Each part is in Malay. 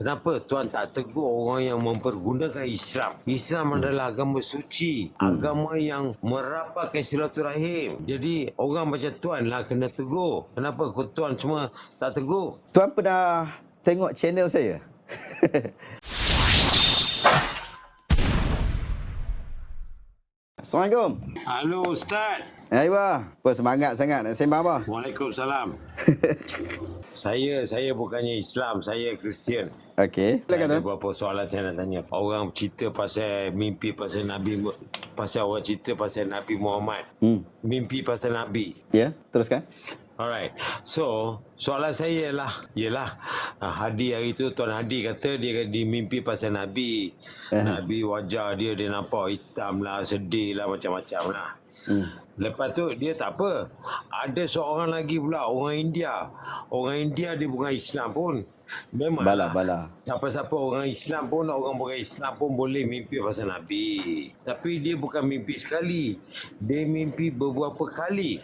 Kenapa Tuan tak tegur orang yang mempergunakan Islam? Islam adalah agama suci, agama yang merapatkan silaturahim. Jadi orang macam Tuan lah kena tegur. Kenapa Tuan semua tak tegur? Tuan pernah tengok channel saya? Assalamualaikum. Halo Ustaz. Aiwah, apa semangat sangat nak sembang apa? Waalaikumsalam. Saya bukannya Islam, saya Kristian. Okey, silakan Ada tuan. beberapa soalan saya nak tanya. Orang cerita pasal mimpi pasal Nabi, pasal orang cerita pasal Nabi Muhammad. Mimpi pasal Nabi. Ya, teruskan. Alright. So, soalan saya ialah Hadi hari tu Tuan Hadi kata dia mimpi pasal Nabi. Nabi wajah dia nampak hitam lah, sedih lah, macam-macam lah. Lepas tu dia tak apa. Ada seorang lagi pula orang India. Orang India dia bukan Islam pun. Memang Bala. siapa-siapa orang Islam pun, orang bukan Islam pun boleh mimpi pasal Nabi. Tapi dia bukan mimpi sekali. Dia mimpi beberapa kali.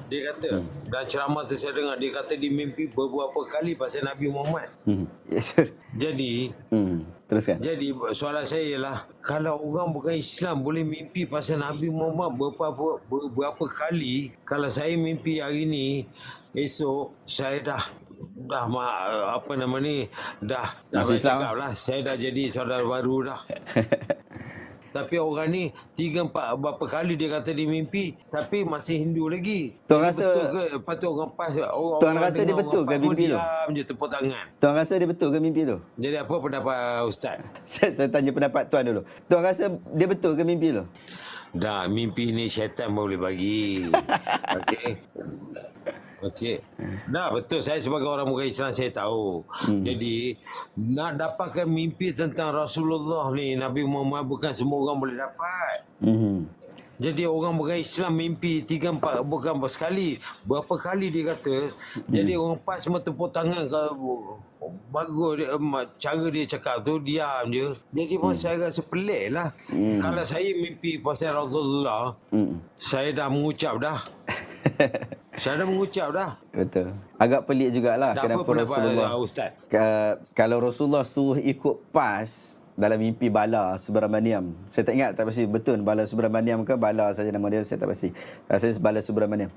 Dia kata, dan ceramah tu saya dengar, dia kata dia mimpi beberapa kali pasal Nabi Muhammad. Jadi, Teruskan. jadi soalan saya ialah, kalau orang bukan Islam boleh mimpi pasal Nabi Muhammad beberapa kali, kalau saya mimpi hari ni, esok saya dah dah Masih Islam cakap lah, saya dah jadi saudara baru dah. Tapi orang ni 3-4 berapa kali dia kata dia mimpi, tapi masih Hindu lagi. Tuan Jadi rasa betul ke? Lepas tu orang pas, Tuan rasa dia betul ke mimpi tu? Diam je tepuk tangan. Tuan rasa dia betul ke mimpi tu? Jadi apa pendapat Ustaz? Saya tanya pendapat tuan dulu. Tuan rasa dia betul ke mimpi tu? Dah, mimpi ni syaitan boleh bagi. Okey. Dah, betul. Saya sebagai orang bukan Islam, saya tahu. Jadi, nak dapatkan mimpi tentang Rasulullah ni, Nabi Muhammad, bukan semua orang boleh dapat. Jadi, orang bukan Islam mimpi 3-4, bukan sekali. Berapa kali dia kata. Jadi, orang pas semua tepuk tangan. Bagus dia, cara dia cakap tu, diam je. Jadi, pun saya rasa pelik lah. Kalau saya mimpi pasal Rasulullah, saya dah mengucap dah. Betul. Agak pelik jugalah kenapa Rasulullah Ustaz? Kalau Rasulullah suruh ikut PAS dalam mimpi Bala Subramaniam. Saya tak ingat, tak pasti betul Bala Subramaniam ke Bala saja nama dia, saya tak pasti. Rasanya Bala Subramaniam.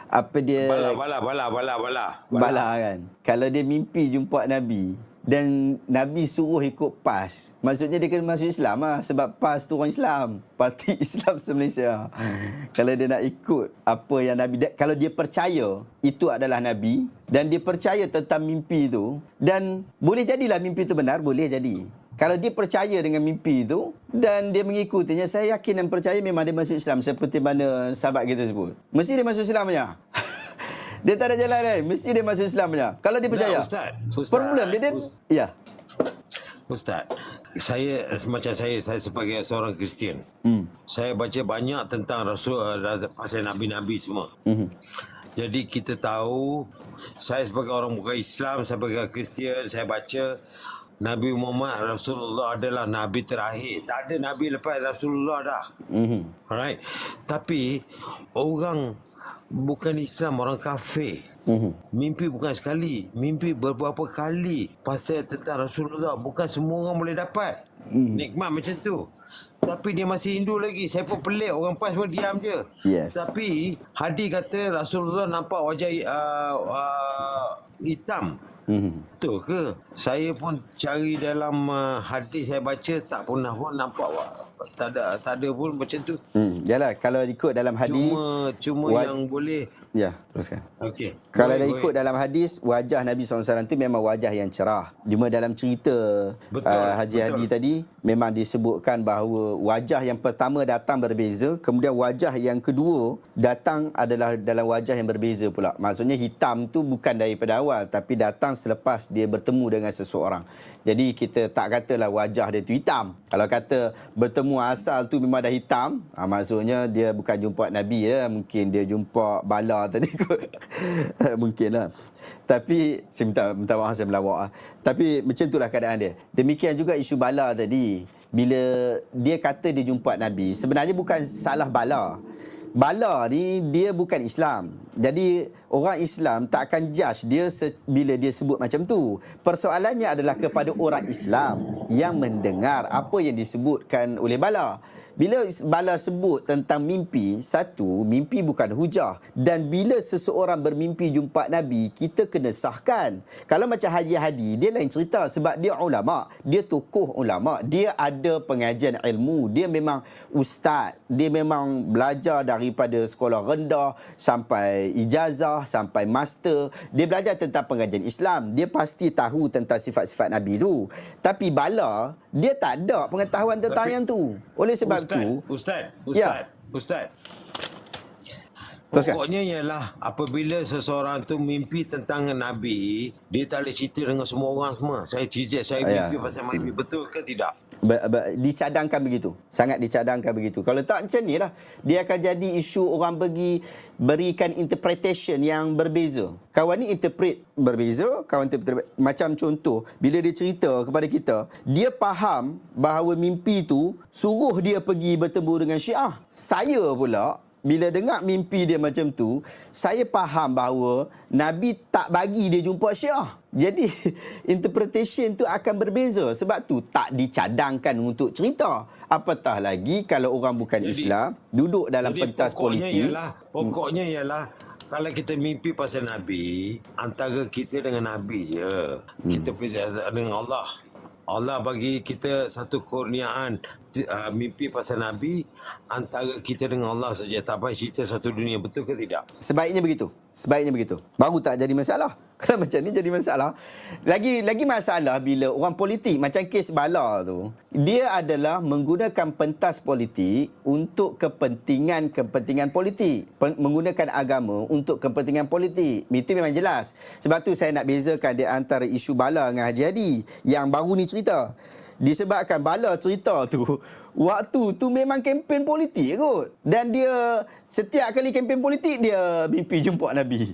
Apa dia Bala kan. Kalau dia mimpi jumpa Nabi dan Nabi suruh ikut PAS, maksudnya dia kena masuk Islam lah. Sebab PAS tu orang Islam, Parti Islam se-Malaysia. Kalau dia nak ikut apa yang Nabi, kalau dia percaya itu adalah Nabi dan dia percaya tentang mimpi itu, dan boleh jadilah mimpi itu benar, boleh jadi. Kalau dia percaya dengan mimpi itu dan dia mengikutinya, saya yakin dan percaya memang dia masuk Islam, seperti mana sahabat kita sebut. Mesti dia masuk Islam punya. Dia tak ada jalan lain, mesti dia masuk Islam punya. Kalau dia percaya. Ustaz. Problem dia ya. Ustaz, macam saya sebagai seorang Kristian. Saya baca banyak tentang pasal nabi-nabi semua. Jadi kita tahu, saya sebagai orang bukan Islam, saya sebagai Kristian, saya baca Nabi Muhammad Rasulullah adalah Nabi terakhir. Tak ada Nabi lepas Rasulullah dah. Alright. Tapi orang bukan Islam, orang kafir, mimpi bukan sekali, mimpi beberapa kali pasal tentang Rasulullah. Bukan semua orang boleh dapat nikmat macam tu. Tapi dia masih Hindu lagi. Saya pun pelik, orang PAS pun diam je. Tapi Hadi kata Rasulullah nampak wajah hitam. Betul ke? Saya pun cari dalam hadis saya baca, tak pernah pun nampak tak ada pun macam tu. Yalah, kalau ikut dalam hadis cuma yang boleh. Ya, teruskan. Okey. Kalau dah ikut dalam hadis, wajah Nabi SAW tu memang wajah yang cerah. Cuma dalam cerita Haji Hadi tadi, memang disebutkan bahawa wajah yang pertama datang berbeza, kemudian wajah yang kedua datang adalah dalam wajah yang berbeza pula. Maksudnya hitam tu bukan daripada awal, tapi datang selepas dia bertemu dengan seseorang. Jadi kita tak katalah wajah dia tu hitam. Kalau kata bertemu asal tu memang dah hitam, maksudnya dia bukan jumpa Nabi ya, mungkin dia jumpa Bala tadi kot. Mungkinlah. Tapi saya minta maaf, saya melawak. Tapi macam itulah keadaan dia. Demikian juga isu Bala tadi. Bila dia kata dia jumpa Nabi, sebenarnya bukan salah Bala. Bala ni dia bukan Islam. Jadi orang Islam tak akan judge dia bila dia sebut macam tu. Persoalannya adalah kepada orang Islam yang mendengar apa yang disebutkan oleh Bala. Bila Bala sebut tentang mimpi, satu, mimpi bukan hujah. Dan bila seseorang bermimpi jumpa Nabi, kita kena sahkan. Kalau macam Haji Hadi, dia lain cerita sebab dia ulama, dia tokoh ulama, dia ada pengajian ilmu, dia memang ustaz, dia memang belajar daripada sekolah rendah sampai ijazah, sampai master. Dia belajar tentang pengajian Islam, dia pasti tahu tentang sifat-sifat Nabi tu. Tapi Bala, dia tak ada pengetahuan tentang yang tu. Oleh sebab Ustaz. Teruskan. Pokoknya ialah apabila seseorang tu mimpi tentang Nabi, dia tak boleh cerita dengan semua orang semua. Saya mimpi pasal Nabi, betul ke tidak? Dicadangkan begitu. Sangat dicadangkan begitu. Kalau tak macam ni lah, dia akan jadi isu orang berikan interpretation yang berbeza. Kawan ni interpret berbeza, kawan interpret macam contoh, bila dia cerita kepada kita, dia faham bahawa mimpi tu suruh dia pergi bertemu dengan Syiah. Saya pula bila dengar mimpi dia macam tu, saya faham bahawa Nabi tak bagi dia jumpa Syiah. Jadi interpretation tu akan berbeza. Sebab tu tak dicadangkan untuk cerita. Apatah lagi kalau orang bukan Islam duduk dalam pentas politik. Pokoknya ialah kalau kita mimpi pasal Nabi, antara kita dengan Nabi je. Kita dengan Allah. Allah bagi kita satu kurniaan mimpi pasal Nabi antara kita dengan Allah saja. Tak payah cerita satu dunia. Betul ke tidak? Sebaiknya begitu. Baru tak jadi masalah. Kalau macam ni jadi masalah. Lagi masalah bila orang politik macam kes Bala tu, dia adalah menggunakan pentas politik untuk kepentingan politik. Menggunakan agama untuk kepentingan politik. Itu memang jelas. Sebab tu saya nak bezakan di antara isu Bala dengan Haji Hadi yang baru ni cerita. Disebabkan Bala cerita tu, waktu tu memang kempen politik kot. Dan dia setiap kali kempen politik dia mimpi jumpa Nabi.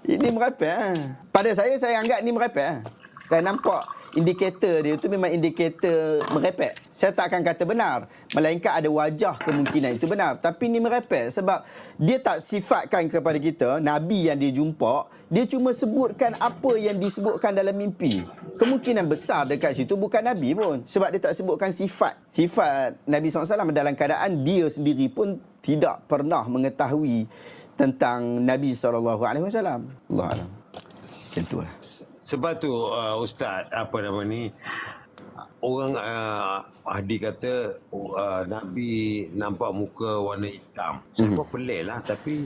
Ini merepek. Pada saya anggap ni merepek. Saya nampak indikator dia tu memang indikator merepek. Saya tak akan kata benar, melainkan ada wajah kemungkinan itu benar. Tapi ni merepek sebab dia tak sifatkan kepada kita Nabi yang dia jumpa, dia cuma sebutkan apa yang disebutkan dalam mimpi. Kemungkinan besar dekat situ bukan Nabi pun, sebab dia tak sebutkan sifat Nabi SAW dalam keadaan dia sendiri pun tidak pernah mengetahui tentang Nabi SAW. Allah Alam. Macam tu lah. Sebab tu Ustaz, orang Hadi kata Nabi nampak muka warna hitam. Saya pun pelik lah, tapi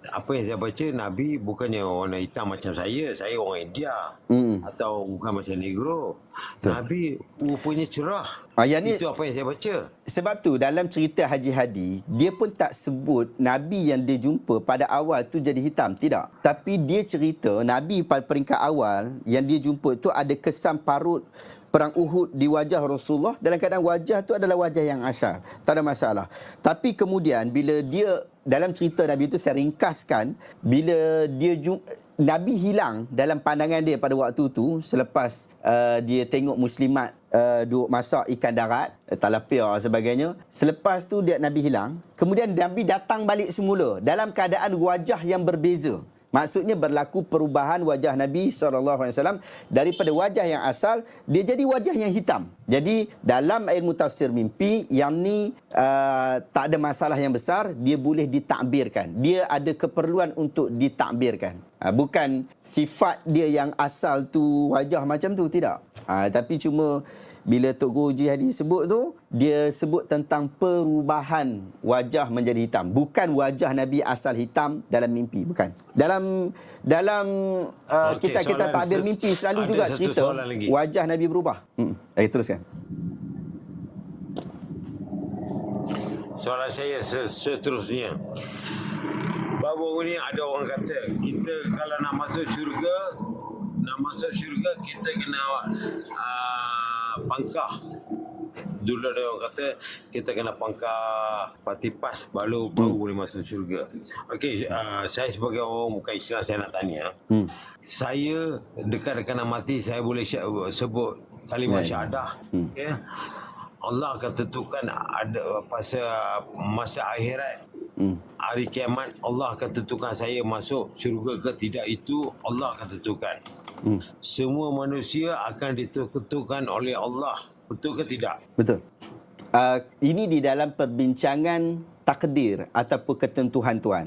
apa yang saya baca, Nabi bukannya warna hitam macam saya orang India atau bukan macam Negro. Betul. Nabi rupanya cerah. Itu apa yang saya baca. Sebab tu dalam cerita Haji Hadi, dia pun tak sebut Nabi yang dia jumpa pada awal tu jadi hitam, tidak. Tapi dia cerita Nabi pada peringkat awal yang dia jumpa tu ada kesan parut Perang Uhud di wajah Rasulullah, dalam keadaan wajah tu adalah wajah yang asal. Tak ada masalah. Tapi kemudian bila dia, dalam cerita Nabi itu saya ringkaskan, bila Nabi hilang dalam pandangan dia pada waktu tu selepas dia tengok muslimat duk masak ikan darat, talapia dan sebagainya. Selepas tu Nabi hilang. Kemudian Nabi datang balik semula dalam keadaan wajah yang berbeza. Maksudnya berlaku perubahan wajah Nabi SAW daripada wajah yang asal, dia jadi wajah yang hitam. Jadi dalam ilmu tafsir mimpi, yang ni tak ada masalah yang besar, dia boleh ditakbirkan. Dia ada keperluan untuk ditakbirkan. Bukan sifat dia yang asal tu wajah macam tu, tidak. Tapi cuma bila Tok Guru Haji Hadi sebut tu, dia sebut tentang perubahan wajah menjadi hitam. Bukan wajah Nabi asal hitam dalam mimpi, bukan. Dalam kita takbir mimpi selalu juga cerita wajah Nabi berubah. Teruskan. Soalan saya seterusnya. Baru ni ada orang kata kita kalau nak masuk syurga kita kena pangkah. Dulu ada orang kata kita kena pangkah parti PAS baru boleh masuk syurga. Okey, saya sebagai orang bukan Islam, saya nak tanya. Saya dekat-dekat nak mati, saya boleh sebut kalimah syahadah. Okay? Allah akan tentukan ada pasal masa akhirat Hari kiamat Allah akan tentukan saya masuk syurga ke tidak, itu Allah akan tentukan. Semua manusia akan ditentukan oleh Allah. Betul ke tidak? Betul. Ini di dalam perbincangan takdir ataupun ketentuan Tuhan.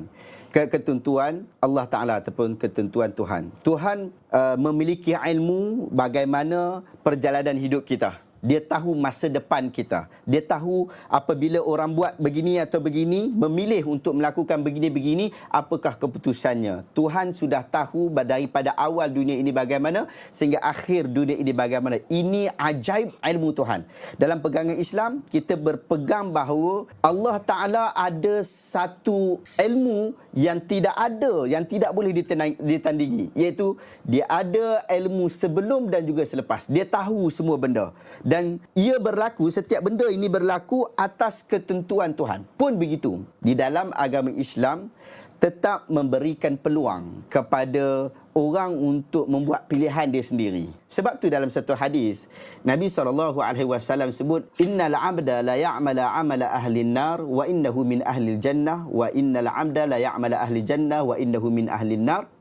Ketentuan Allah Ta'ala ataupun ketentuan Tuhan. Tuhan memiliki ilmu bagaimana perjalanan hidup kita. Dia tahu masa depan kita. Dia tahu apabila orang buat begini atau begini, memilih untuk melakukan begini-begini, apakah keputusannya. Tuhan sudah tahu daripada awal dunia ini bagaimana sehingga akhir dunia ini bagaimana. Ini ajaib ilmu Tuhan. Dalam pegangan Islam, kita berpegang bahawa Allah Ta'ala ada satu ilmu yang tidak ada, yang tidak boleh ditandingi. Iaitu, dia ada ilmu sebelum dan juga selepas. Dia tahu semua benda. Dan ia berlaku, setiap benda ini berlaku atas ketentuan Tuhan. Pun begitu, di dalam agama Islam tetap memberikan peluang kepada orang untuk membuat pilihan dia sendiri. Sebab tu dalam satu hadis, Nabi SAW sebut, innal abda la ya'mala amala ahli nar wa innahu min ahli jannah wa innal abda la ya'mala ahli jannah wa innahu min ahli nar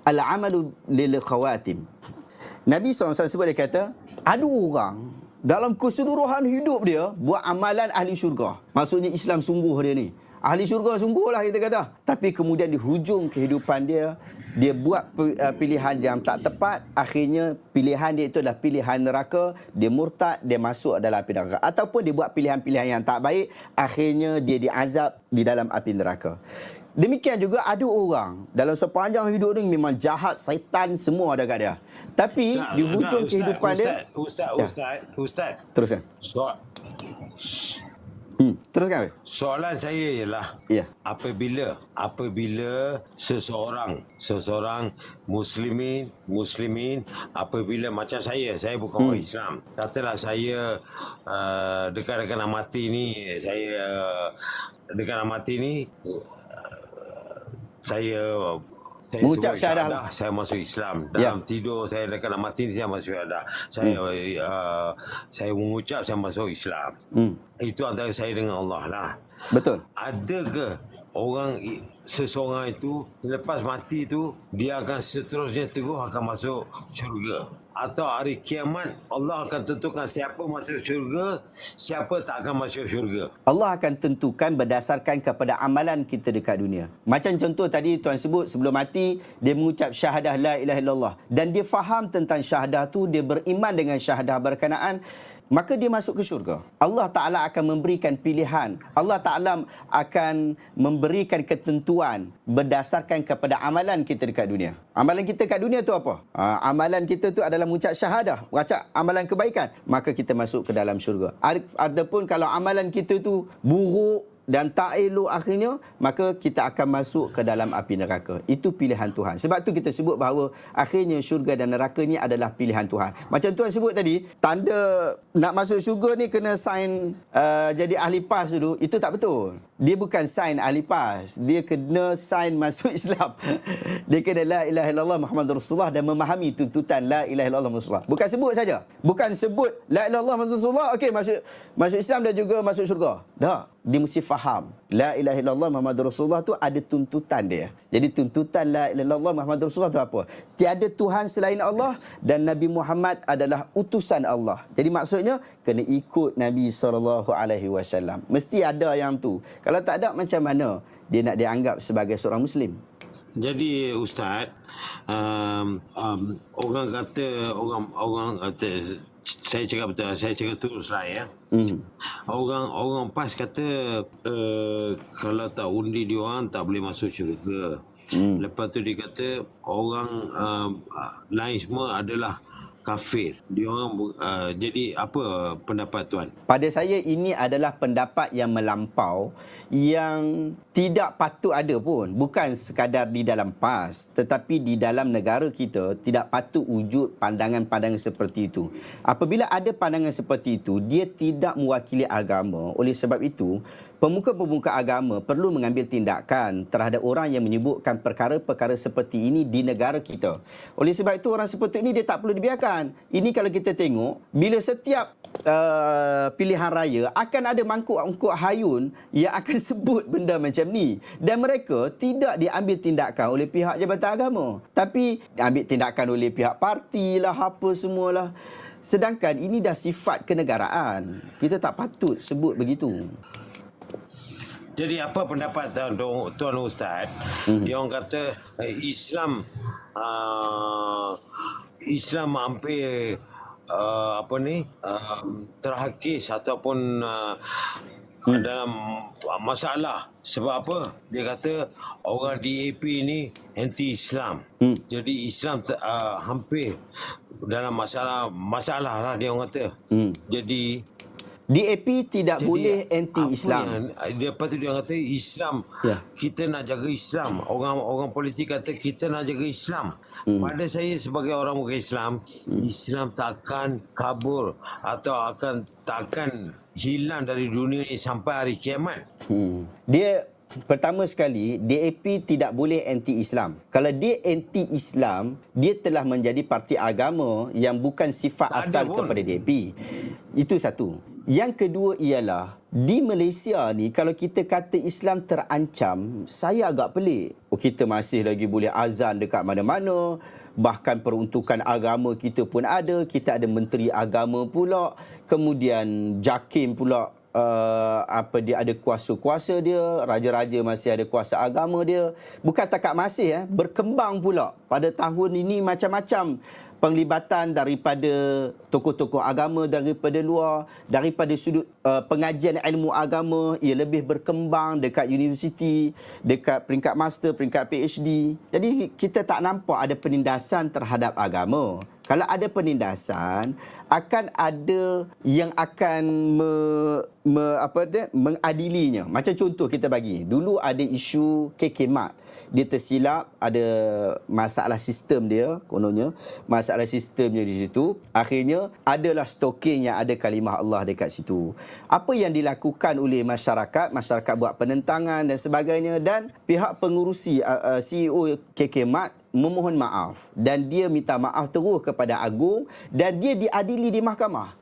al-amalu lil khawatim. Nabi SAW sebut, dia kata, ada orang dalam keseluruhan hidup dia buat amalan ahli syurga. Maksudnya Islam sungguh dia ni. Ahli syurga sungguhlah kita kata. Tapi kemudian di hujung kehidupan dia, dia buat pilihan yang tak tepat. Akhirnya pilihan dia itu adalah pilihan neraka. Dia murtad, dia masuk dalam api neraka. Ataupun dia buat pilihan-pilihan yang tak baik. Akhirnya dia diazab di dalam api neraka. Demikian juga ada orang dalam sepanjang hidup ni memang jahat, syaitan semua ada kat dia. Tapi di hujung kehidupan dia... Ustaz. Teruskan. Teruskan. Soalan saya ialah, apabila seseorang muslimin apabila macam saya bukan orang Islam, katalah saya dekat nak mati ni, saya mengucap syahadah, saya masuk Islam. Dalam tidur saya dekat nak mati ni, saya masuk syahadah. Saya mengucap saya masuk Islam. Itu antara saya dengan Allah lah. Betul. Adakah seseorang itu selepas mati itu dia akan seterusnya terus akan masuk syurga? Atau hari kiamat Allah akan tentukan siapa masuk syurga, siapa tak akan masuk syurga? Allah akan tentukan berdasarkan kepada amalan kita dekat dunia. Macam contoh tadi Tuan sebut, sebelum mati dia mengucap syahadah la ilaha illallah dan dia faham tentang syahadah tu, dia beriman dengan syahadah berkenaan, maka dia masuk ke syurga. Allah Ta'ala akan memberikan pilihan. Allah Ta'ala akan memberikan ketentuan berdasarkan kepada amalan kita dekat dunia. Amalan kita kat dunia tu apa? Amalan kita tu adalah mengucap syahadah, mengucap amalan kebaikan, maka kita masuk ke dalam syurga. Adapun kalau amalan kita tu buruk dan tak elok akhirnya, maka kita akan masuk ke dalam api neraka. Itu pilihan Tuhan. Sebab tu kita sebut bahawa akhirnya syurga dan neraka ni adalah pilihan Tuhan. Macam Tuhan sebut tadi, tanda nak masuk syurga ni kena sign jadi ahli PAS dulu. Itu tak betul. Dia bukan sign ahli PAS. Dia kena sign masuk Islam. Dia kena la ilaha illallah Muhammadur Rasulullah dan memahami tuntutan la ilaha illallah Muhammadur Rasulullah. Bukan sebut saja. Bukan sebut la ilaha illallah Muhammadur Rasulullah, okey, masuk Islam dan juga masuk syurga. Tak. Dia mesti faham la ilaha illallah Muhammadur Rasulullah tu ada tuntutan dia. Jadi tuntutan la ilaha illallah Muhammadur Rasulullah tu apa? Tiada Tuhan selain Allah dan Nabi Muhammad adalah utusan Allah. Jadi maksudnya kena ikut Nabi SAW. Mesti ada yang tu. Kalau tak ada, macam mana dia nak dianggap sebagai seorang Muslim? Jadi Ustaz, orang kata saya cakap betul, saya cakap teruslah ya. Orang PAS kata kalau tak undi dia orang tak boleh masuk syurga. Lepas tu dia kata orang lain semua adalah kafir. Dia orang jadi apa pendapat tuan? Pada saya ini adalah pendapat yang melampau, yang tidak patut ada pun. Bukan sekadar di dalam PAS, tetapi di dalam negara kita tidak patut wujud pandangan-pandangan seperti itu. Apabila ada pandangan seperti itu, dia tidak mewakili agama. Oleh sebab itu, pemuka-pemuka agama perlu mengambil tindakan terhadap orang yang menyebutkan perkara-perkara seperti ini di negara kita. Oleh sebab itu, orang seperti ini dia tak perlu dibiarkan. Ini kalau kita tengok, bila setiap pilihan raya akan ada mangkuk-mangkuk hayun yang akan sebut benda macam ni, dan mereka tidak diambil tindakan oleh pihak Jabatan Agama, tapi diambil tindakan oleh pihak parti lah, apa semualah. Sedangkan ini dah sifat kenegaraan. Kita tak patut sebut begitu. Jadi apa pendapat Tuan Ustaz? Dia orang kata Islam hampir terhakis ataupun dalam masalah. Sebab apa? Dia kata orang DAP ni anti-Islam. Jadi Islam hampir dalam masalah lah dia orang kata. Jadi DAP tidak boleh anti-Islam. Lepas tu dia kata Islam, kita nak jaga Islam. Orang politik kata kita nak jaga Islam. Pada saya sebagai orang bukan Islam, Islam takkan kabur atau takkan hilang dari dunia ini sampai hari kiamat. Dia pertama sekali, DAP tidak boleh anti-Islam. Kalau dia anti-Islam, dia telah menjadi parti agama yang bukan sifat asal kepada DAP. Itu satu. Yang kedua ialah, di Malaysia ni kalau kita kata Islam terancam, saya agak pelik. Kita masih lagi boleh azan dekat mana-mana. Bahkan peruntukan agama kita pun ada. Kita ada menteri agama pula. Kemudian JAKIM pula, dia ada kuasa-kuasa dia. Raja-raja masih ada kuasa agama dia. Bukan takat masih, berkembang pula. Pada tahun ini macam-macam penglibatan daripada tokoh-tokoh agama daripada luar, daripada sudut pengajian ilmu agama, ia lebih berkembang dekat universiti, dekat peringkat master, peringkat PhD. Jadi kita tak nampak ada penindasan terhadap agama. Kalau ada penindasan, akan ada yang akan mengadilinya. Macam contoh kita bagi, dulu ada isu KK Mat. Dia tersilap, ada masalah sistem dia, kononnya masalah sistemnya di situ. Akhirnya adalah stalking yang ada kalimah Allah dekat situ. Apa yang dilakukan oleh masyarakat buat penentangan dan sebagainya, dan pihak pengurusi CEO KK Mat memohon maaf, dan dia minta maaf terus kepada Agung, dan dia diadili di mahkamah.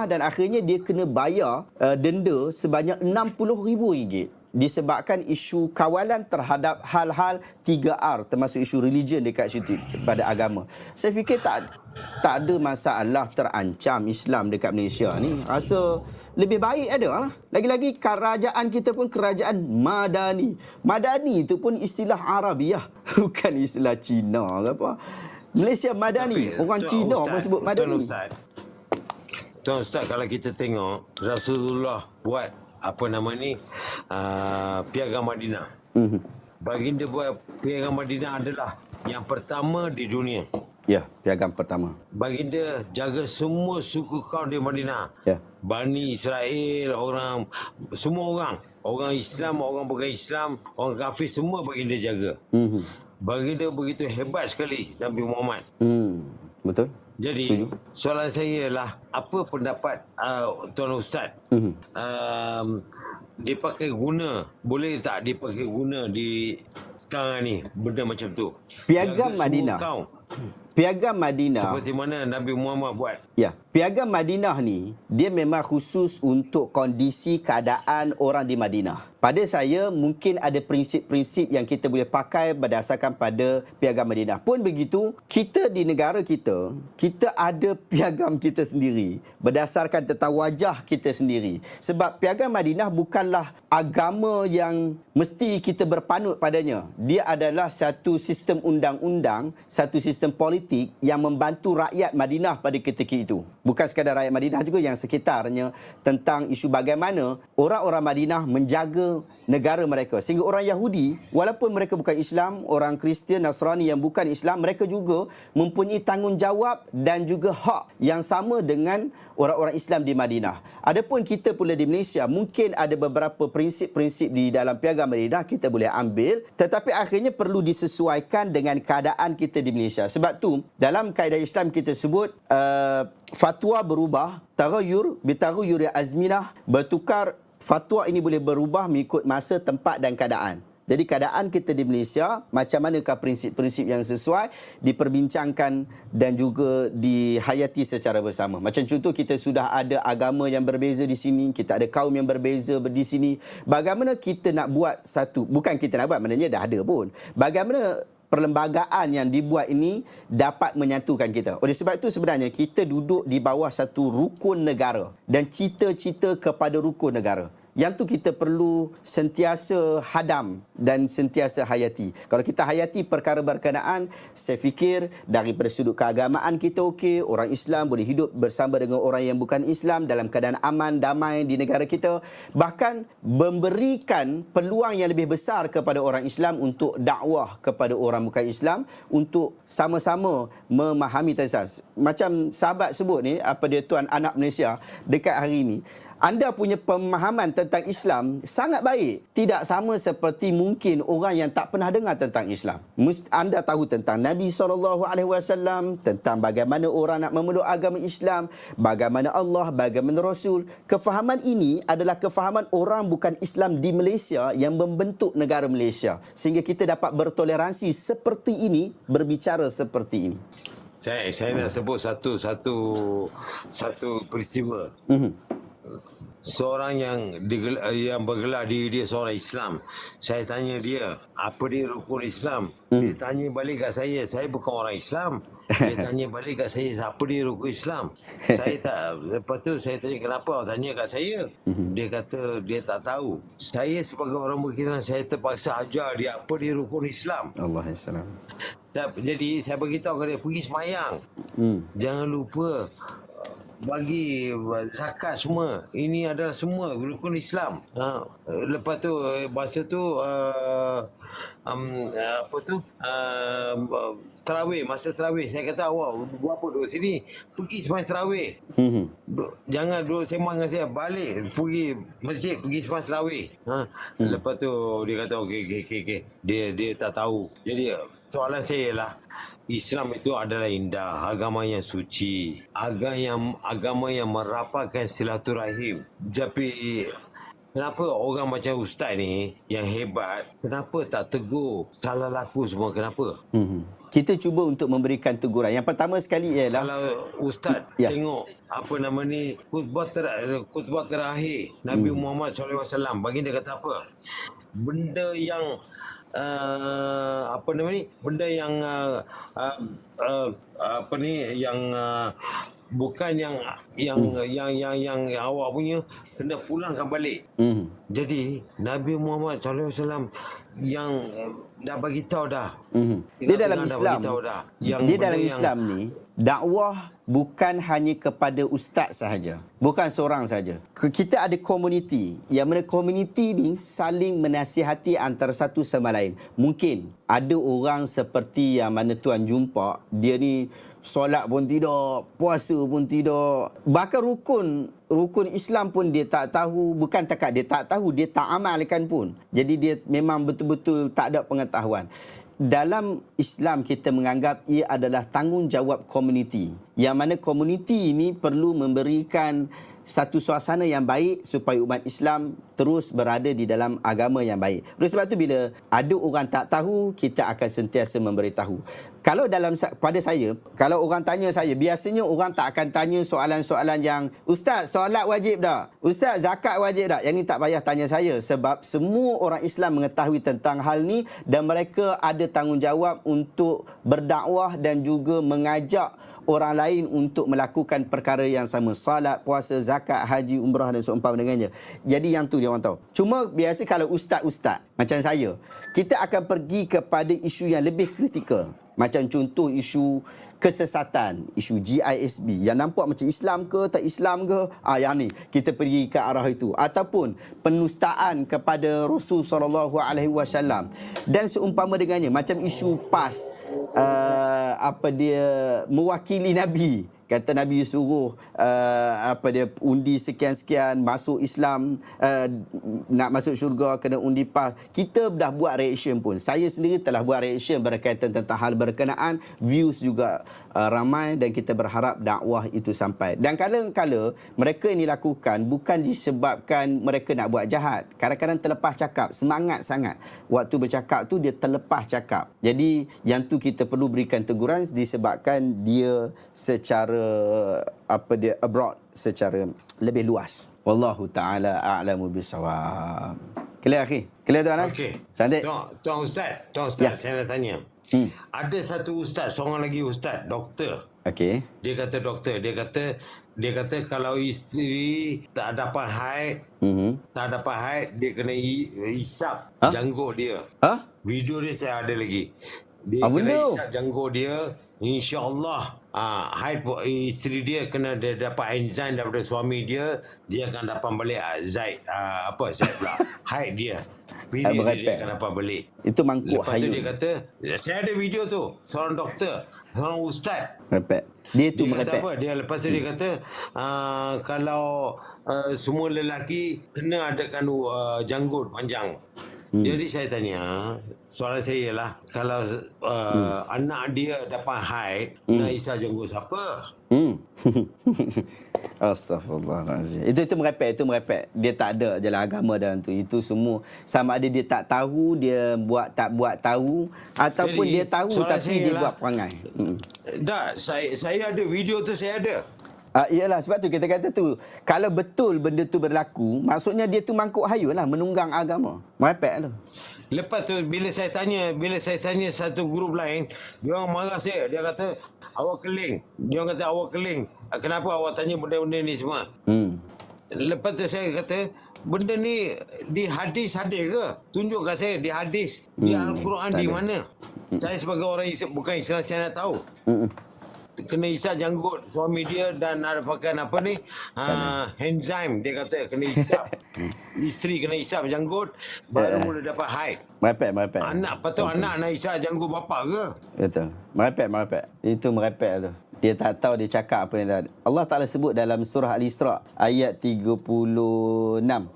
Dan akhirnya dia kena bayar denda sebanyak RM60,000 disebabkan isu kawalan terhadap hal-hal 3R, termasuk isu religion dekat situ pada agama. Saya fikir tak ada masalah terancam Islam dekat Malaysia ni. Rasa lebih baik ada lah. Lagi-lagi kerajaan kita pun kerajaan Madani. Madani itu pun istilah Arabiah, bukan istilah Cina ke apa. Malaysia Madani, orang Cina pun sebut Madani. Tuan Ustaz, kalau kita tengok Rasulullah buat Piagam Madinah. Baginda buat Piagam Madinah adalah yang pertama di dunia. Ya, piagam pertama. Baginda jaga semua suku kaum di Madinah. Ya. Bani Israel, semua orang. Orang Islam, orang bukan Islam, orang kafir, semua baginda jaga. Baginda begitu hebat sekali, Nabi Muhammad. Betul. Jadi, soalan saya ialah, apa pendapat Tuan Ustaz? Boleh tak dipakai guna di sekarang ni, benda macam tu? Piagam Madinah. Piagam Madinah. Seperti mana Nabi Muhammad buat. Ya, Piagam Madinah ni, dia memang khusus untuk kondisi keadaan orang di Madinah. Pada saya, mungkin ada prinsip-prinsip yang kita boleh pakai berdasarkan pada Piagam Madinah. Pun begitu, kita di negara kita, kita ada piagam kita sendiri. Berdasarkan tentang wajah kita sendiri. Sebab Piagam Madinah bukanlah agama yang mesti kita berpanut padanya. Dia adalah satu sistem undang-undang, satu sistem politik yang membantu rakyat Madinah pada ketika itu. Bukan sekadar rakyat Madinah, juga yang sekitarnya, tentang isu bagaimana orang-orang Madinah menjaga negara mereka. Sehingga orang Yahudi, walaupun mereka bukan Islam, orang Kristian, Nasrani yang bukan Islam, mereka juga mempunyai tanggungjawab dan juga hak yang sama dengan orang-orang Islam di Madinah. Adapun kita pula di Malaysia, mungkin ada beberapa prinsip-prinsip di dalam Piagam Madinah kita boleh ambil, tetapi akhirnya perlu disesuaikan dengan keadaan kita di Malaysia. Sebab tu, dalam kaedah Islam kita sebut fatwa berubah, taghayyur bitaghayyuri azminah, bertukar fatwa ini boleh berubah mengikut masa, tempat dan keadaan. Jadi keadaan kita di Malaysia, macam manakah prinsip-prinsip yang sesuai diperbincangkan dan juga dihayati secara bersama. Macam contoh, kita sudah ada agama yang berbeza di sini, kita ada kaum yang berbeza di sini. Bagaimana kita nak buat satu, bukan kita nak buat, maknanya dah ada pun. Bagaimana perlembagaan yang dibuat ini dapat menyatukan kita. Oleh sebab itu sebenarnya kita duduk di bawah satu rukun negara dan cita-cita kepada rukun negara. Yang tu kita perlu sentiasa hadam dan sentiasa hayati. Kalau kita hayati perkara berkenaan, saya fikir daripada sudut keagamaan kita okey, orang Islam boleh hidup bersama dengan orang yang bukan Islam dalam keadaan aman, damai di negara kita. Bahkan memberikan peluang yang lebih besar kepada orang Islam untuk dakwah kepada orang bukan Islam, untuk sama-sama memahami tasawuf. Macam sahabat sebut ni, apa dia, tuan anak Malaysia dekat hari ini, anda punya pemahaman tentang Islam sangat baik. Tidak sama seperti mungkin orang yang tak pernah dengar tentang Islam. Anda tahu tentang Nabi SAW, tentang bagaimana orang nak memeluk agama Islam, bagaimana Allah, bagaimana Rasul. Kefahaman ini adalah kefahaman orang bukan Islam di Malaysia yang membentuk negara Malaysia. Sehingga kita dapat bertoleransi seperti ini, berbicara seperti ini. Saya nak sebut satu peristiwa. Seorang yang bergelar diri dia seorang Islam. Saya tanya dia, apa dia rukun Islam? Dia tanya balik kat saya bukan orang Islam. Dia tanya balik kat saya, apa dia rukun Islam? Saya tak. Lepas tu saya tanya, kenapa awak tanya kat saya? Dia kata dia tak tahu. Saya sebagai orang beriman, saya terpaksa ajar dia apa dia rukun Islam. Allahuakbar. Jadi saya beritahu kepada dia, pergi semayang. Jangan lupa bagi zakat semua. Ini adalah semua rukun Islam. Lepas tu masa tu tarawih, masa tarawih saya kata, awak buat apa duduk sini? Pergi sembahyang tarawih. Jangan duduk sembang dengan saya, balik pergi masjid, pergi sembahyang tarawih. Lepas tu dia kata okey. Dia tak tahu. Jadi soalan saya ialah, Islam itu adalah indah, agama yang suci, agama yang merapatkan silaturahim. Tapi kenapa orang macam ustaz ni yang hebat, kenapa tak tegur salah laku semua, kenapa? Kita cuba untuk memberikan teguran. Yang pertama sekali ialah, kalau ustaz tengok khutbah terakhir Nabi Muhammad SAW, baginda kata apa? Benda yang benda yang bukan yang awak punya kena pulangkan balik. Jadi Nabi Muhammad SAW yang dah bagi tahu dah. Dia dalam Islam. Dia dalam Islam ni, dakwah bukan hanya kepada ustaz sahaja, bukan seorang sahaja. Kita ada komuniti, yang mana komuniti ni saling menasihati antara satu sama lain. Mungkin ada orang seperti yang mana tuan jumpa, dia ni solat pun tidak, puasa pun tidak, bahkan rukun Islam pun dia tak tahu. Bukan takat dia tak tahu, dia tak amalkan pun. Jadi dia memang betul-betul tak ada pengetahuan. Dalam Islam kita menganggap ia adalah tanggungjawab komuniti, yang mana komuniti ini perlu memberikan satu suasana yang baik supaya umat Islam terus berada di dalam agama yang baik. Oleh sebab itu, bila ada orang tak tahu, kita akan sentiasa memberitahu. Kalau pada saya, kalau orang tanya saya, biasanya orang tak akan tanya soalan-soalan yang, Ustaz, solat wajib tak? Ustaz, zakat wajib tak? Yang ni tak payah tanya saya, sebab semua orang Islam mengetahui tentang hal ni dan mereka ada tanggungjawab untuk berdakwah dan juga mengajak orang lain untuk melakukan perkara yang sama. Salat, puasa, zakat, haji, umrah dan seumpama dengannya. Jadi yang tu dia orang tahu. Cuma biasa kalau ustaz-ustaz macam saya, kita akan pergi kepada isu yang lebih kritikal. Macam contoh isu kesesatan, isu GISB yang nampak macam Islam ke tak Islam ke, yang ni kita pergi ke arah itu, ataupun penustaan kepada Rasul SAW dan seumpama dengannya, macam isu PAS, mewakili Nabi. Kata Nabi suruh undi sekian-sekian masuk Islam, nak masuk syurga kena undi PAS. Kita dah buat reaction pun. Saya sendiri telah buat reaction berkaitan tentang hal berkenaan. Views juga ramai dan kita berharap dakwah itu sampai. Dan kadang-kala mereka ini lakukan bukan disebabkan mereka nak buat jahat. Kadang-kadang terlepas cakap, semangat sangat. Waktu bercakap tu dia terlepas cakap. Jadi yang tu kita perlu berikan teguran disebabkan dia secara dia abroad secara lebih luas. Wallahu taala a'lamu bisawab. Clear akhi? Clear tuan? Okey. Cantik. Tuan Ustaz, Ya. saya nak tanya. Ada satu ustaz, seorang lagi ustaz, doktor. Okey. Dia kata kalau isteri tak dapat haid, tak dapat haid, dia kena hisap janggut dia. Ha? Video dia saya ada lagi. Dia kena benda? hisap janggut dia, insya-Allah haid isteri dia kena dia dapat enzaim daripada suami dia, dia akan dapat balik Zaid pula. Haid dia. Period dia akan dapat balik. Itu mangkuk Lepas tu hayun. dia kata, saya ada video tu, seorang doktor, seorang ustaz. Merepek. Dia tu Dia kata merepek. apa? Lepas tu dia kata kalau semua lelaki kena adakan janggut panjang. Jadi saya tanya, soalan saya ialah kalau anak dia dapat haid, nak isap janggut siapa? Astaghfirullahalazim. Itu merepek. Dia tak ada jalan agama dalam tu. Itu semua sama ada dia tak tahu, dia tak buat tahu, ataupun Jadi, dia tahu soalan tapi saya dia ialah, buat perangai. Tak, saya ada video tu, saya ada. Iyalah sebab tu kita kata tu, kalau betul benda tu berlaku, maksudnya dia tu mangkuk hayun lah, menunggang agama. Merepek tu. Lepas tu bila saya tanya satu grup lain, dia orang marah saya. Dia kata awak keling. Dia orang kata awak keling. Kenapa awak tanya benda-benda ni semua? Lepas tu saya kata, benda ni di hadis ada ke? Tunjukkan saya di hadis. Di Al-Quran di mana? Saya sebagai orang Islam, bukan Islam, saya nak tahu. Kena isap janggut suami dia dan ada pakaian apa ni, enzaim. Dia kata kena isap. Isteri kena isap janggut baru boleh dapat haid. Merepek. Anak patut anak nak isap janggut bapa ke? Betul. Merepek. Itu merepek tu. Dia tak tahu dia cakap apa yang tadi. Allah Ta'ala sebut dalam surah Al-Isra ayat 36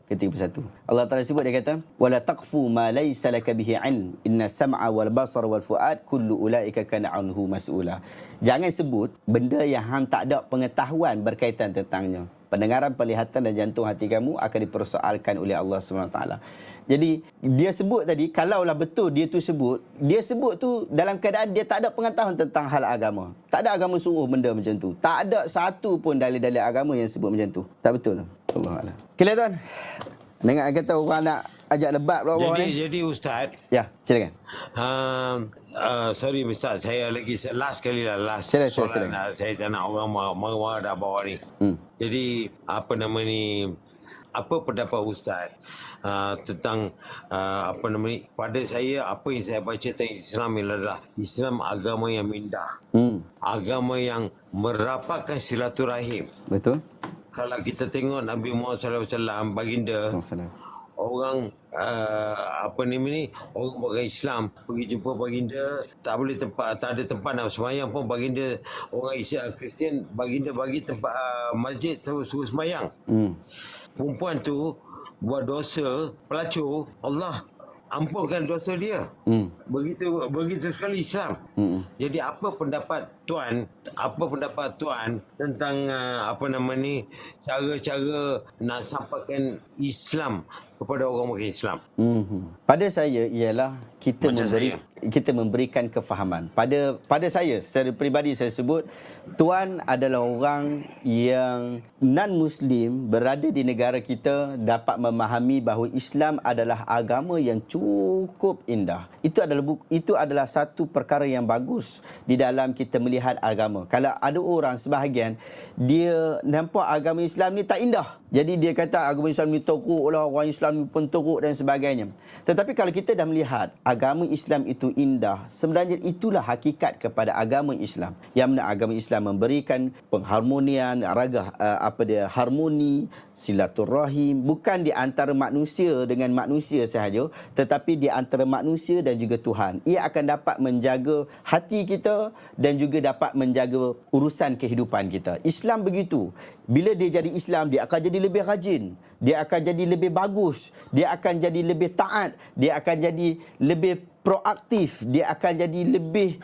ke 31. Allah Ta'ala sebut, dia kata, "Wala taqfu ma laysa laka bihi 'ilm, inna sam'a wal basara wal fuad kullu ulaika kana 'anhu mas'ula." Jangan sebut benda yang hang tak ada pengetahuan berkaitan tentangnya. Pendengaran, penglihatan dan jantung hati kamu akan dipersoalkan oleh Allah SWT. Jadi dia sebut tadi, kalaulah betul dia tu sebut tu dalam keadaan dia tak ada pengetahuan tentang hal agama. Tak ada agama suruh benda macam tu. Tak ada satu pun dalil-dalil agama yang sebut macam tu. Tak betul. Allahuakbar. Okey tuan. Dengar kata orang nak ajak lebat pula bawah ni. Jadi Ustaz, Ya, silakan. sorry Ustaz, saya lagi last kali lah, Silakan. Saya tak nak orang marah dah bawah ni. Jadi apa nama ni, apa pendapat Ustaz tentang pada saya, apa yang saya baca tentang Islam adalah Islam agama yang mindah, agama yang merapatkan silaturahim. Betul. Kalau kita tengok Nabi Muhammad SAW, baginda, orang orang bukan Islam pergi jumpa baginda, tak ada tempat nak sembahyang pun, baginda orang Kristian, baginda bagi tempat masjid terus suruh sembahyang. Perempuan tu buat dosa, pelacur, Allah ampunkan dosa dia. Begitu sekali Islam. Jadi apa pendapat tuan tentang cara-cara nak sampaikan Islam kepada orang bukan Islam? Pada saya ialah kita memberikan kefahaman. Pada saya secara peribadi, saya sebut tuan adalah orang yang non-Muslim berada di negara kita dapat memahami bahawa Islam adalah agama yang cukup indah. Itu adalah satu perkara yang bagus di dalam kita melihat agama. Kalau ada orang sebahagian dia nampak agama Islam ni tak indah, jadi dia kata agama Islam ni teruk lah, orang Islam ni pun teruk dan sebagainya. Tetapi kalau kita dah melihat agama Islam itu indah, sebenarnya itulah hakikat kepada agama Islam. Yang mana agama Islam memberikan pengharmonian, harmoni, silaturahim, bukan di antara manusia dengan manusia sahaja, tetapi di antara manusia dan juga Tuhan. Ia akan dapat menjaga hati kita dan juga dapat menjaga urusan kehidupan kita. Islam begitu. Bila dia jadi Islam, dia akan jadi lebih rajin, dia akan jadi lebih bagus, dia akan jadi lebih taat, dia akan jadi lebih proaktif, dia akan jadi lebih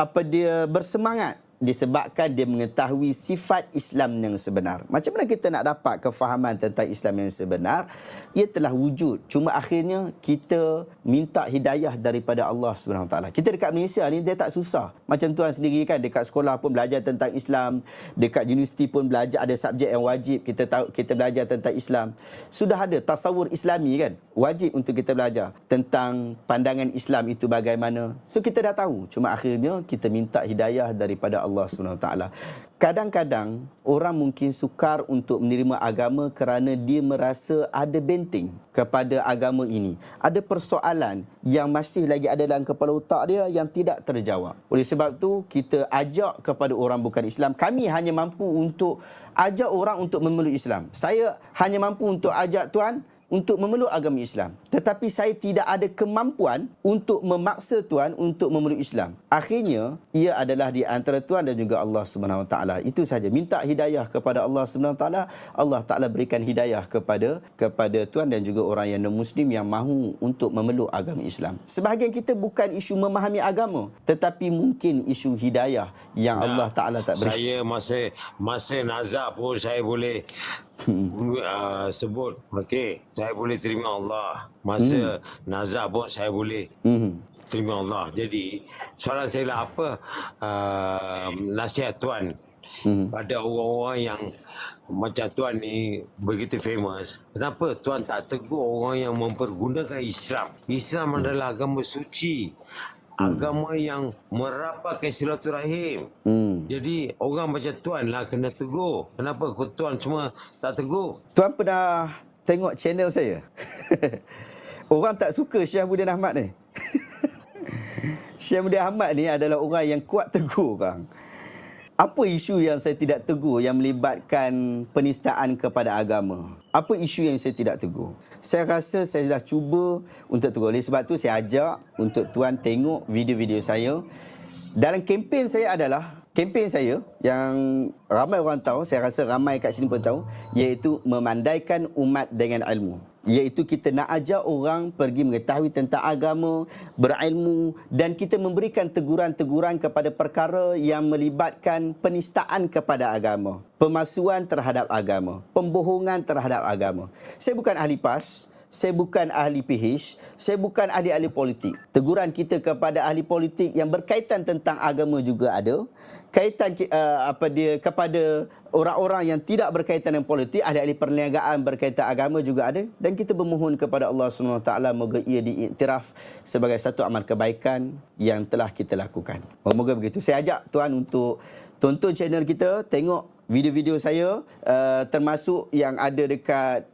apa dia bersemangat disebabkan dia mengetahui sifat Islam yang sebenar. Macam mana kita nak dapat kefahaman tentang Islam yang sebenar? Ia telah wujud. Cuma akhirnya kita minta hidayah daripada Allah SWT. Kita dekat Malaysia ni dia tak susah. Macam tuan sendiri kan, dekat sekolah pun belajar tentang Islam, dekat universiti pun belajar, ada subjek yang wajib kita tahu, kita belajar tentang Islam. Sudah ada tasawur Islami kan, wajib untuk kita belajar tentang pandangan Islam itu bagaimana. So kita dah tahu. Cuma akhirnya kita minta hidayah daripada Allah SWT. Kadang-kadang orang mungkin sukar untuk menerima agama kerana dia merasa ada benteng kepada agama ini. Ada persoalan yang masih lagi ada dalam kepala otak dia yang tidak terjawab. Oleh sebab tu kita ajak kepada orang bukan Islam. Kami hanya mampu untuk ajak orang untuk memeluk Islam. Saya hanya mampu untuk ajak tuan untuk memeluk agama Islam. Tetapi saya tidak ada kemampuan untuk memaksa tuan untuk memeluk Islam. Akhirnya, ia adalah di antara tuan dan juga Allah SWT. Itu saja. Minta hidayah kepada Allah SWT. Allah Ta'ala berikan hidayah kepada tuan dan juga orang yang non-Muslim yang mahu untuk memeluk agama Islam. Sebahagian kita bukan isu memahami agama, tetapi mungkin isu hidayah yang Allah Ta'ala tak beri. Saya masa nazak pun saya boleh sebut, okey, saya boleh terima Allah. Masa nazak pun saya boleh terima Allah. Jadi soalan saya lah, apa nasihat tuan pada orang-orang yang macam tuan ni begitu famous? Kenapa tuan tak tegur orang yang mempergunakan Islam? Islam adalah agama suci, agama yang merapatkan silaturahim. Jadi orang macam tuan lah kena tegur. Kenapa tuan semua tak tegur? Tuan pernah tengok channel saya? Orang tak suka Syahabuddin Ahmad ni. Syahabuddin Ahmad ni adalah orang yang kuat tegur orang. Apa isu yang saya tidak tegur yang melibatkan penistaan kepada agama? Apa isu yang saya tidak tegur? Saya rasa saya dah cuba untuk tegur. Oleh sebab tu saya ajak untuk tuan tengok video-video saya. Dalam kempen saya adalah, kempen saya yang ramai orang tahu, saya rasa ramai kat sini pun tahu, iaitu memandaikan umat dengan ilmu. Iaitu kita nak ajak orang pergi mengetahui tentang agama, berilmu, dan kita memberikan teguran-teguran kepada perkara yang melibatkan penistaan kepada agama, pemalsuan terhadap agama, pembohongan terhadap agama. Saya bukan ahli PAS, saya bukan ahli PH, saya bukan ahli-ahli politik. Teguran kita kepada ahli politik yang berkaitan tentang agama juga ada. Kaitan kepada orang-orang yang tidak berkaitan dengan politik, ahli-ahli perniagaan berkaitan agama juga ada. Dan kita bermohon kepada Allah SWT moga ia diiktiraf sebagai satu amal kebaikan yang telah kita lakukan. Moga begitu. Saya ajak tuan untuk tonton channel kita, tengok video-video saya, termasuk yang ada dekat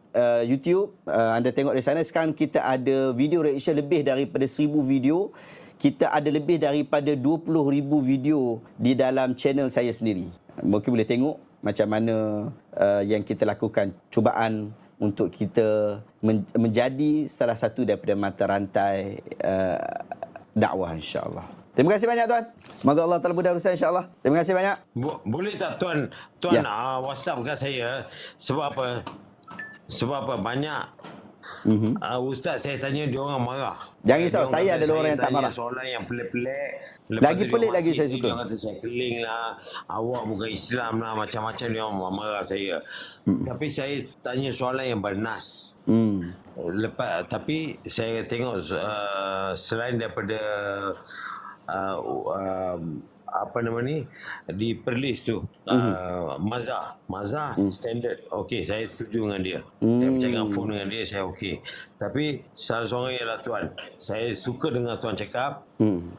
YouTube. Anda tengok di sana. Sekarang kita ada video reaction lebih daripada 1,000 video. Kita ada lebih daripada 20,000 video di dalam channel saya sendiri. Mungkin boleh tengok macam mana yang kita lakukan cubaan untuk kita menjadi salah satu daripada mata rantai dakwah, insya-Allah. Terima kasih banyak tuan. Semoga Allah Taala mudah urusan, insya-Allah. Terima kasih banyak. Boleh tak tuan Ya. WhatsApp kat saya? Sebab apa? Banyak ustaz saya tanya dia orang marah. Jangan risau, saya adalah orang yang tak marah. Soalan yang pelik-pelik. Lagi pelik lagi saya suka. Dia kata saya keling lah, awak bukan Islam lah, macam-macam dia orang marah saya. Tapi saya tanya soalan yang bernas. Tapi saya tengok selain daripada apa nama ni di Perlis tu, Mazhar standard, okey, saya setuju dengan dia. Saya bercakap phone dengan dia, saya okey. Tapi salah seorang ialah tuan, saya suka dengar tuan cakap.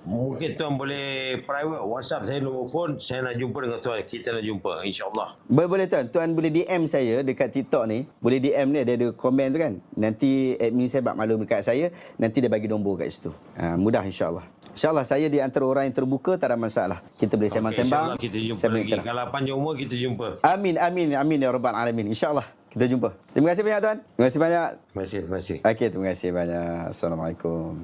Mungkin tuan boleh private WhatsApp saya nombor phone, saya nak jumpa dengan tuan, kita nak jumpa, insya-Allah. Boleh tuan boleh DM saya dekat TikTok ni. Boleh DM ni, ada komen tu kan. Nanti admin saya bak maklum dekat saya, nanti dia bagi nombor kat situ. Mudah, insya-Allah. InsyaAllah saya di antara orang yang terbuka, tak ada masalah. Kita boleh sembang-sembang. InsyaAllah kita jumpa lagi. Kalau panjang umur kita jumpa. Amin ya rabbal alamin. InsyaAllah kita jumpa. Terima kasih banyak tuan. Terima kasih banyak. Terima kasih. Okey, terima kasih banyak. Assalamualaikum.